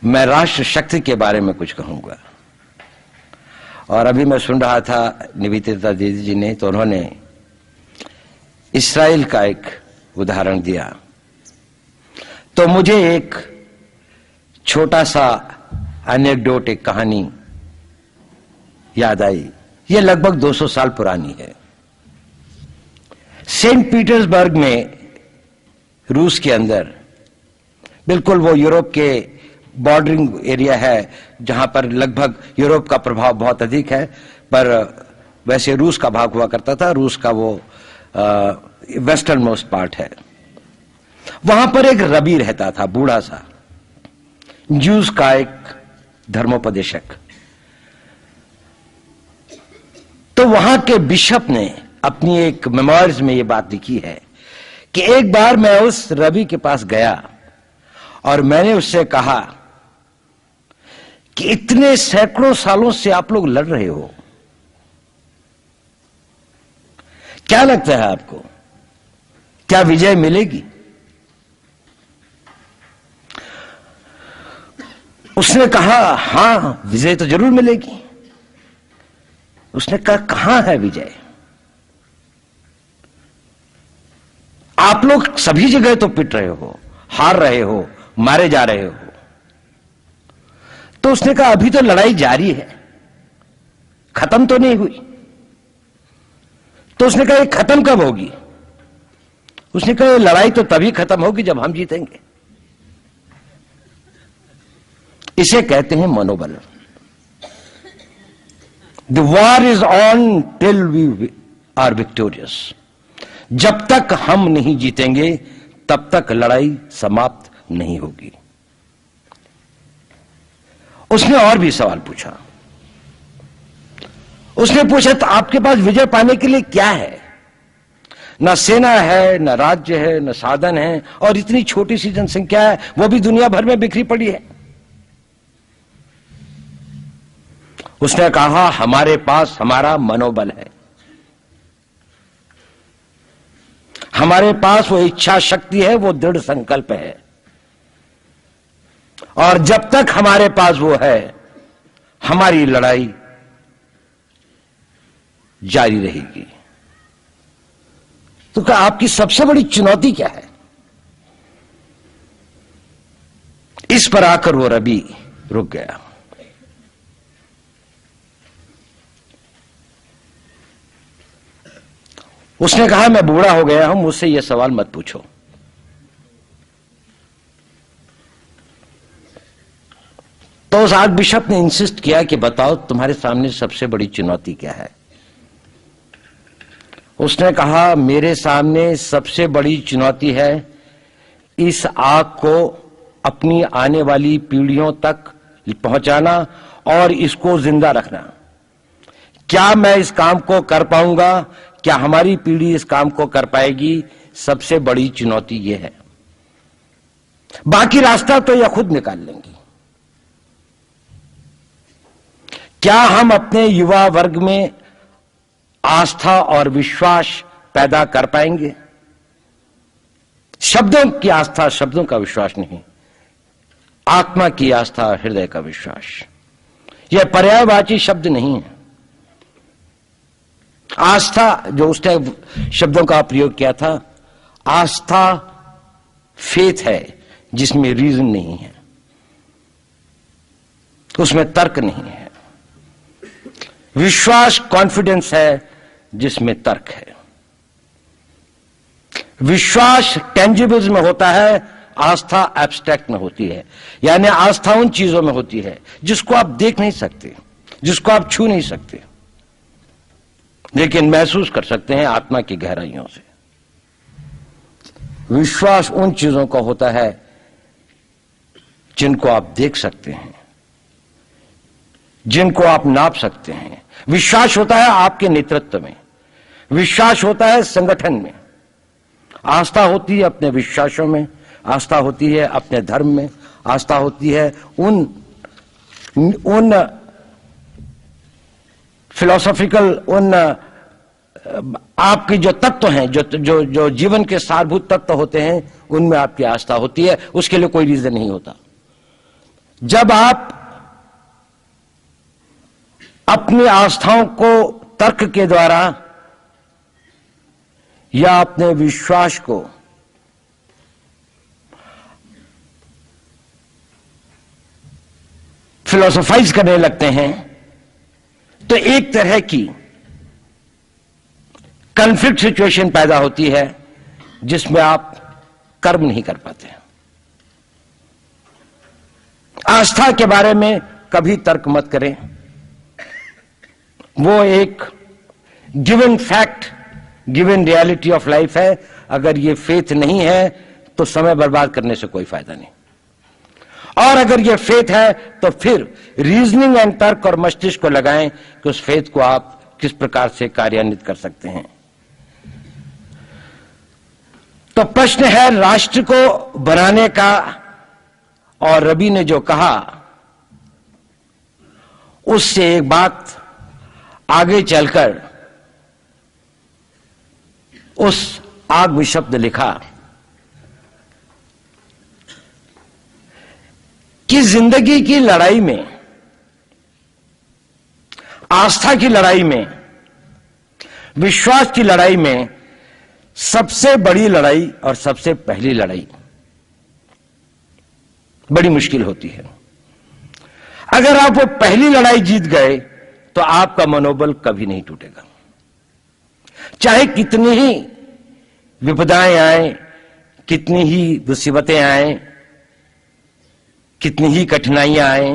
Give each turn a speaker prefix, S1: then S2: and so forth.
S1: मैं राष्ट्र शक्ति के बारे में कुछ कहूंगा। और अभी मैं सुन रहा था निवेदिता दीदी जी ने, तो उन्होंने इस्राएल का एक उदाहरण दिया, तो मुझे एक छोटा सा एनेक्डोट, एक कहानी याद आई। ये लगभग 200 साल पुरानी है। सेंट पीटर्सबर्ग में, रूस के अंदर, बिल्कुल वो यूरोप के बॉर्डरिंग एरिया है जहां पर लगभग यूरोप का प्रभाव बहुत अधिक है, पर वैसे रूस का भाग हुआ करता था। रूस का वो वेस्टर्न मोस्ट पार्ट है। वहां पर एक रबी रहता था, बूढ़ा सा, ज्यूस का एक धर्मोपदेशक। तो वहां के बिशप ने अपनी एक मेमोइर्स में ये बात लिखी है कि एक बार मैं उस रबी के पास गया और मैंने उससे कहा कि इतने सैकड़ों सालों से आप लोग लड़ रहे हो, क्या लगता है आपको, क्या विजय मिलेगी? उसने कहा हां, विजय तो जरूर मिलेगी। उसने कहा कहां है विजय? आप लोग सभी जगह तो पिट रहे हो, हार रहे हो, मारे जा रहे हो। तो उसने कहा अभी तो लड़ाई जारी है, खत्म तो नहीं हुई। तो उसने कहा ये खत्म कब होगी? उसने कहा ये लड़ाई तो तभी खत्म होगी जब हम जीतेंगे। इसे कहते हैं मनोबल। The war is on till we are victorious. जब तक हम नहीं जीतेंगे तब तक लड़ाई समाप्त नहीं होगी। उसने और भी सवाल पूछा। उसने पूछा तो आपके पास विजय पाने के लिए क्या है? न सेना है, न राज्य है, न साधन है, और इतनी छोटी सी जनसंख्या है, वो भी दुनिया भर में बिखरी पड़ी है। उसने कहा हमारे पास हमारा मनोबल है, हमारे पास वो इच्छा शक्ति है, वो दृढ़ संकल्प है, और जब तक हमारे पास वो है हमारी लड़ाई जारी रहेगी। तो क्या आपकी सबसे बड़ी चुनौती क्या है? इस पर आकर वो रबी रुक गया। उसने कहा मैं बूढ़ा हो गया हूं, मुझसे यह सवाल मत पूछो। तो उस आर्क बिशप ने इंसिस्ट किया कि बताओ तुम्हारे सामने सबसे बड़ी चुनौती क्या है? उसने कहा मेरे सामने सबसे बड़ी चुनौती है इस आग को अपनी आने वाली पीढ़ियों तक पहुंचाना और इसको जिंदा रखना। क्या मैं इस काम को कर पाऊंगा? क्या हमारी पीढ़ी इस काम को कर पाएगी? सबसे बड़ी चुनौती यह है। बाकी रास्ता तो यह खुद निकाल लेंगी। क्या हम अपने युवा वर्ग में आस्था और विश्वास पैदा कर पाएंगे? शब्दों की आस्था, शब्दों का विश्वास नहीं, आत्मा की आस्था, हृदय का विश्वास। यह पर्यायवाची शब्द नहीं है। आस्था, जो उस टाइम शब्दों का प्रयोग किया था, आस्था फेथ है जिसमें रीजन नहीं है, उसमें तर्क नहीं है। विश्वास कॉन्फिडेंस है जिसमें तर्क है। विश्वास टेंजिबल्स में होता है, आस्था एब्स्ट्रैक्ट में होती है। यानी आस्था उन चीजों में होती है जिसको आप देख नहीं सकते, जिसको आप छू नहीं सकते, लेकिन महसूस कर सकते हैं आत्मा की गहराइयों से। विश्वास उन चीजों का होता है जिनको आप देख सकते हैं, जिनको आप नाप सकते हैं। विश्वास होता है आपके नेतृत्व में, विश्वास होता है संगठन में, आस्था होती है अपने विश्वासों में, आस्था होती है अपने धर्म में, आस्था होती है उन फिलोसॉफिकल, उन आपके जो तत्व हैं, जो जीवन के सारभूत तत्व होते हैं, उनमें आपकी आस्था होती है। उसके लिए कोई रीजन नहीं होता। जब आप अपनी आस्थाओं को तर्क के द्वारा या अपने विश्वास को फिलोसोफाइज करने लगते हैं, तो एक तरह की कॉन्फ्लिक्ट सिचुएशन पैदा होती है जिसमें आप कर्म नहीं कर पाते। आस्था के बारे में कभी तर्क मत करें। वो एक given fact, given reality of life है। अगर ये फेथ नहीं है तो समय बर्बाद करने से कोई फायदा नहीं, और अगर ये फेथ है तो फिर रीजनिंग एंड तर्क और मस्तिष्क को लगाएं कि उस फेथ को आप किस प्रकार से कार्यान्वित कर सकते हैं। तो प्रश्न है राष्ट्र को बनाने का, और रवि ने जो कहा उससे एक बात आगे चलकर उस आग में शब्द लिखा कि जिंदगी की लड़ाई में, आस्था की लड़ाई में, विश्वास की लड़ाई में सबसे बड़ी लड़ाई और सबसे पहली लड़ाई बड़ी मुश्किल होती है। अगर आप वो पहली लड़ाई जीत गए तो आपका मनोबल कभी नहीं टूटेगा। चाहे कितनी ही विपदाएं आए, कितनी ही मुसीबतें आए, कितनी ही कठिनाइयां आए,